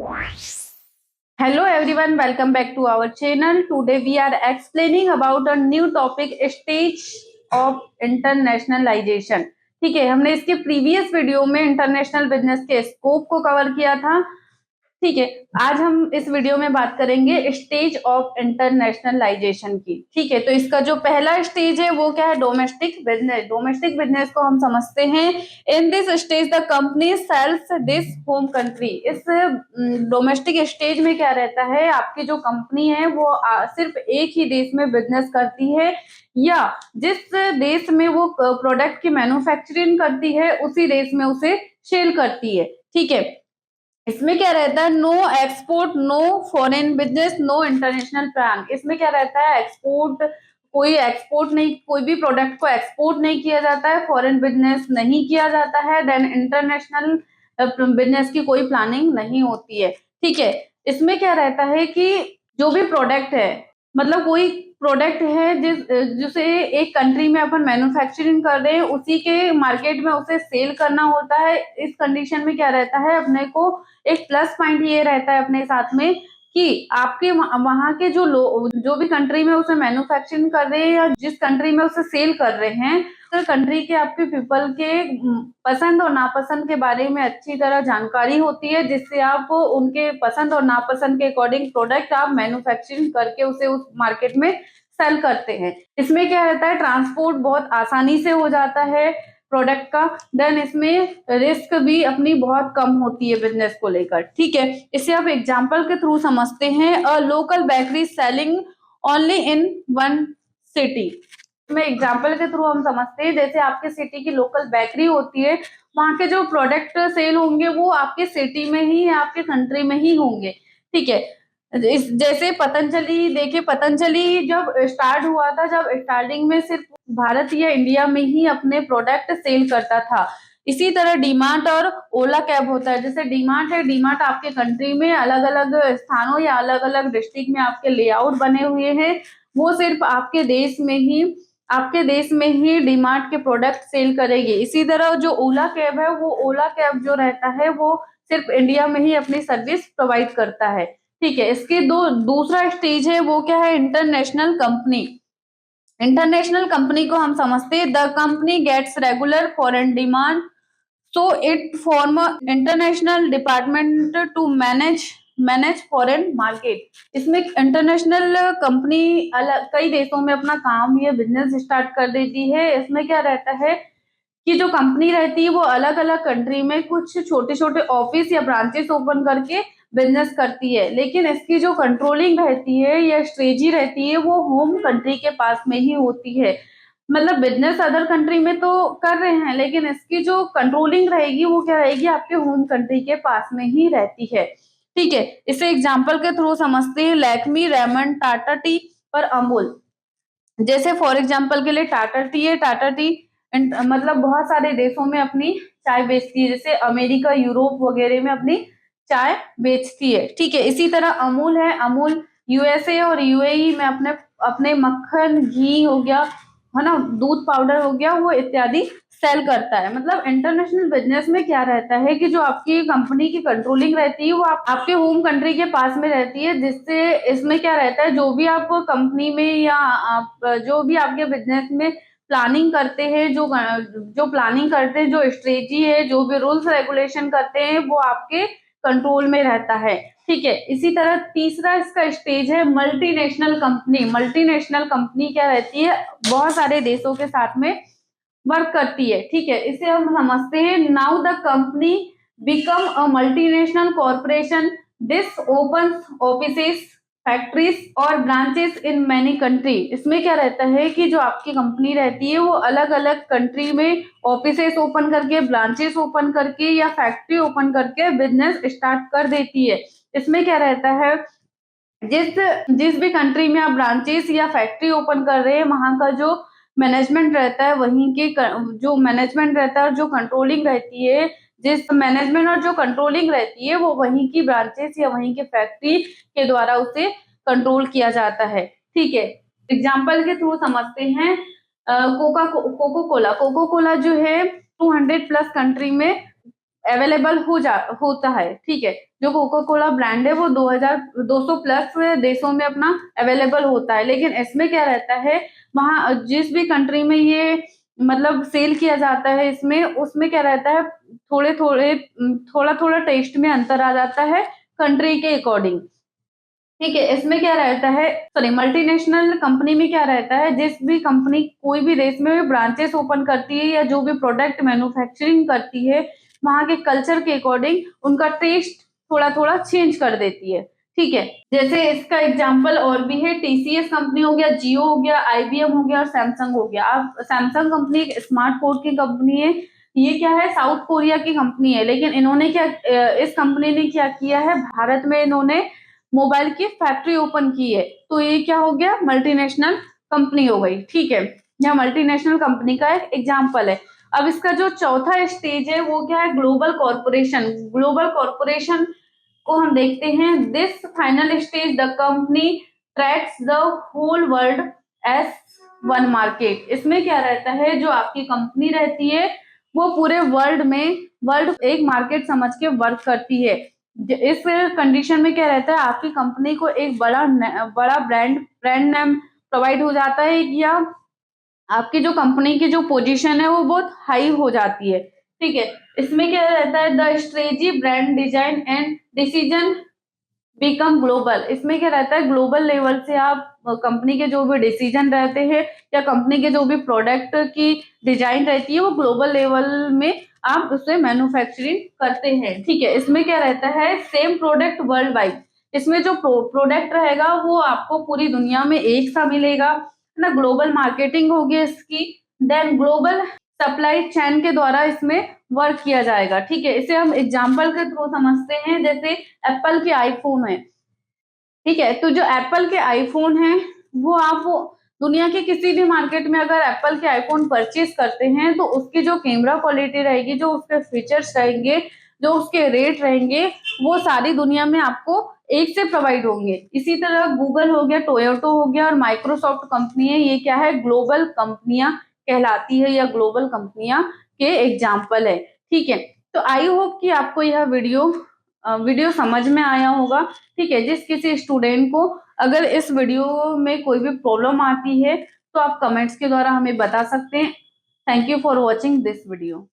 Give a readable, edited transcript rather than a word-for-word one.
Hello everyone, welcome back to our channel. Today we are explaining about a new topic, stage of internationalization. ठीक है, हमने इसके previous video में international business के scope को cover किया था। ठीक है, आज हम इस वीडियो में बात करेंगे स्टेज ऑफ इंटरनेशनलाइजेशन की। ठीक है, तो इसका जो पहला स्टेज है वो क्या है? Domestic business. डोमेस्टिक बिजनेस को हम समझते हैं, in this stage the company sells this home country. इस डोमेस्टिक स्टेज में क्या रहता है? आपकी जो कंपनी है वो सिर्फ एक ही देश में बिजनेस करती है, या जिस देश में वो प्रोडक्ट की मैन्युफैक्चरिंग करती है उसी देश में उसे सेल करती है। ठीक है, इसमें क्या रहता है? No export, no foreign business, no international plan. इसमें क्या रहता है? कोई एक्सपोर्ट नहीं, कोई भी प्रोडक्ट को एक्सपोर्ट नहीं किया जाता है, फॉरेन बिजनेस नहीं किया जाता है, देन इंटरनेशनल बिजनेस की कोई प्लानिंग नहीं होती है। ठीक है, इसमें क्या रहता है कि जो भी प्रोडक्ट है, मतलब कोई प्रोडक्ट है जिसे एक कंट्री में अपन मैन्युफैक्चरिंग कर रहे हैं, उसी के मार्केट में उसे सेल करना होता है। इस कंडीशन में क्या रहता है? अपने को एक प्लस पॉइंट ये रहता है अपने साथ में कि आपके वहां के जो भी कंट्री में उसे मैन्युफैक्चरिंग कर रहे हैं या जिस कंट्री में उसे सेल कर रहे हैं, तो कंट्री के आपके पीपल के पसंद और नापसंद के बारे में अच्छी तरह जानकारी होती है, जिससे आप उनके पसंद और नापसंद के अकॉर्डिंग प्रोडक्ट आप मैन्युफैक्चरिंग करके उसे उस मार्केट में सेल करते हैं। इसमें क्या रहता है? ट्रांसपोर्ट बहुत आसानी से हो जाता है प्रोडक्ट का, देन इसमें रिस्क भी अपनी बहुत कम होती है बिजनेस को लेकर। ठीक है, इसे आप एग्जांपल के थ्रू समझते हैं। A local bakery selling only in one city. में एग्जांपल के थ्रू हम समझते हैं, जैसे आपके सिटी की लोकल बेकरी होती है, वहां के जो प्रोडक्ट सेल होंगे वो आपके सिटी में ही, आपके कंट्री में ही होंगे। ठीक है, जैसे पतंजलि, देखिए पतंजलि जब स्टार्ट हुआ था, जब स्टार्टिंग में सिर्फ भारत या इंडिया में ही अपने प्रोडक्ट सेल करता था। इसी तरह डीमार्ट और ओला कैब होता है। जैसे डीमार्ट है, डीमार्ट आपके कंट्री में अलग अलग स्थानों या अलग अलग डिस्ट्रिक्ट में आपके लेआउट बने हुए हैं, वो सिर्फ आपके देश में ही डीमार्ट के प्रोडक्ट सेल करेगी। इसी तरह जो ओला कैब है, वो ओला कैब जो रहता है वो सिर्फ इंडिया में ही अपनी सर्विस प्रोवाइड करता है। ठीक है, इसके दूसरा स्टेज है वो क्या है? International company. इंटरनेशनल कंपनी को हम समझते हैं, the company gets regular foreign demand, so it form international department to manage foreign market. इसमें इंटरनेशनल कंपनी अलग कई देशों में अपना काम या बिजनेस स्टार्ट कर देती है। इसमें क्या रहता है कि जो कंपनी रहती है वो अलग अलग कंट्री में कुछ छोटे छोटे ऑफिस या ब्रांचेस ओपन करके बिजनेस करती है, लेकिन इसकी जो कंट्रोलिंग रहती है या स्ट्रेटजी रहती है वो होम कंट्री के पास में ही होती है। मतलब बिजनेस अदर कंट्री में तो कर रहे हैं, लेकिन इसकी जो कंट्रोलिंग रहेगी वो क्या रहेगी? आपके होम कंट्री के पास में ही रहती है। ठीक है, इसे एग्जांपल के थ्रू समझते हैं। लैक्मी, रेमंड, टाटा टी और अमूल। जैसे फॉर एग्जांपल के लिए टाटा टी है, टाटा टी मतलब बहुत सारे देशों में अपनी चाय बेचती है, जैसे अमेरिका, यूरोप वगैरह में अपनी चाय बेचती है। ठीक है, इसी तरह अमूल है, अमूल यूएसए और यूएई में अपने अपने मक्खन, घी हो गया, है ना, दूध पाउडर हो गया, वो इत्यादि सेल करता है। मतलब इंटरनेशनल बिजनेस में क्या रहता है कि जो आपकी कंपनी की कंट्रोलिंग रहती है वो आपके होम कंट्री के पास में रहती है, जिससे इसमें क्या रहता है, जो भी आप कंपनी में या आप जो भी आपके बिजनेस में प्लानिंग करते हैं, जो प्लानिंग करते हैं, जो स्ट्रेटजी है, जो भी रूल्स रेगुलेशन करते हैं, वो आपके कंट्रोल में रहता है। ठीक है, इसी तरह तीसरा इसका स्टेज है मल्टीनेशनल कंपनी। मल्टीनेशनल कंपनी क्या रहती है? बहुत सारे देशों के साथ में वर्क करती है। ठीक है, इसे हम समझते हैं। Now the company become a multinational corporation, this open offices, factories और ब्रांचेस इन मैनी कंट्री। इसमें क्या रहता है कि जो आपकी कंपनी रहती है वो अलग अलग कंट्री में ऑफिसेस ओपन करके, ब्रांचेस ओपन करके या फैक्ट्री ओपन करके बिजनेस स्टार्ट कर देती है। इसमें क्या रहता है, जिस जिस भी कंट्री में आप ब्रांचेस या फैक्ट्री ओपन कर रहे हैं, वहां का जो मैनेजमेंट रहता है, वहीं के जो मैनेजमेंट रहता है और जो कंट्रोलिंग रहती है, जिस मैनेजमेंट और जो कंट्रोलिंग रहती है वो वहीं की ब्रांचेस या वहीं के फैक्ट्री के द्वारा उसे कंट्रोल किया जाता है। ठीक है, एग्जाम्पल के थ्रू समझते हैं। कोको कोला जो है 200 प्लस कंट्री में अवेलेबल होता है। ठीक है, जो कोका कोला ब्रांड है वो 200 प्लस देशों में अपना अवेलेबल होता है। लेकिन इसमें क्या रहता है, वहां जिस भी कंट्री में ये मतलब सेल किया जाता है इसमें, उसमें क्या रहता है, थोड़ा थोड़ा टेस्ट में अंतर आ जाता है कंट्री के अकॉर्डिंग। ठीक है, इसमें क्या रहता है, सॉरी, मल्टीनेशनल कंपनी में क्या रहता है, जिस भी कंपनी कोई भी देश में ब्रांचेस ओपन करती है या जो भी प्रोडक्ट मैन्युफैक्चरिंग करती है, वहां के कल्चर के अकॉर्डिंग उनका टेस्ट थोड़ा थोड़ा चेंज कर देती है। ठीक है, जैसे इसका एग्जांपल और भी है, टीसीएस कंपनी हो गया, जियो हो गया, आईबीएम हो गया और सैमसंग हो गया। अब सैमसंग कंपनी एक स्मार्टफोन की कंपनी है, ये क्या है, साउथ कोरिया की कंपनी है, लेकिन इन्होंने क्या, इस कंपनी ने क्या किया है, भारत में इन्होंने मोबाइल की फैक्ट्री ओपन की है, तो ये क्या हो गया, मल्टीनेशनल कंपनी हो गई। ठीक है, यह मल्टीनेशनल कंपनी का एक एग्जांपल है। अब इसका जो चौथा स्टेज है वो क्या है, ग्लोबल कॉर्पोरेशन। ग्लोबल कॉर्पोरेशन को हम देखते हैं, this final stage the company tracks the whole world as one market. इसमें क्या रहता है, जो आपकी कंपनी रहती है वो पूरे वर्ल्ड एक मार्केट समझ के वर्क करती है। इस कंडीशन में क्या रहता है, आपकी कंपनी को एक बड़ा ब्रांड नेम प्रोवाइड हो जाता है, या आपकी जो कंपनी की जो पोजीशन है वो बहुत हाई हो जाती है। ठीक है, इसमें क्या रहता है, the strategy brand design and decision become global. इसमें क्या रहता है, ग्लोबल लेवल से आप कंपनी के जो भी डिसीजन रहते हैं या कंपनी के जो भी प्रोडक्ट की डिजाइन रहती है वो ग्लोबल लेवल में आप उसे मैन्युफैक्चरिंग करते हैं। ठीक है, इसमें क्या रहता है, सेम प्रोडक्ट वर्ल्ड वाइड। इसमें जो प्रोडक्ट रहेगा वो आपको पूरी दुनिया में एक सा मिलेगा ना। ग्लोबल मार्केटिंग होगी इसकी, देन ग्लोबल सप्लाई चेन के द्वारा इसमें वर्क किया जाएगा। ठीक है, इसे हम एग्जांपल के थ्रू समझते हैं, जैसे एप्पल के आईफोन है। ठीक है, तो जो एप्पल के आईफोन है वो दुनिया के किसी भी मार्केट में अगर एप्पल के आईफोन परचेज करते हैं तो उसकी जो कैमरा क्वालिटी रहेगी, जो उसके फीचर्स रहेंगे, जो उसके रेट रहेंगे, वो सारी दुनिया में आपको एक से प्रोवाइड होंगे। इसी तरह गूगल हो गया, टोयोटो हो गया और माइक्रोसॉफ्ट कंपनी है, ये क्या है, ग्लोबल कंपनियां कहलाती है या ग्लोबल कंपनियां के एग्जाम्पल है। ठीक है, तो आई होप कि आपको यह वीडियो समझ में आया होगा। ठीक है, जिस किसी स्टूडेंट को अगर इस वीडियो में कोई भी प्रॉब्लम आती है तो आप कमेंट्स के द्वारा हमें बता सकते हैं। Thank you for watching this video.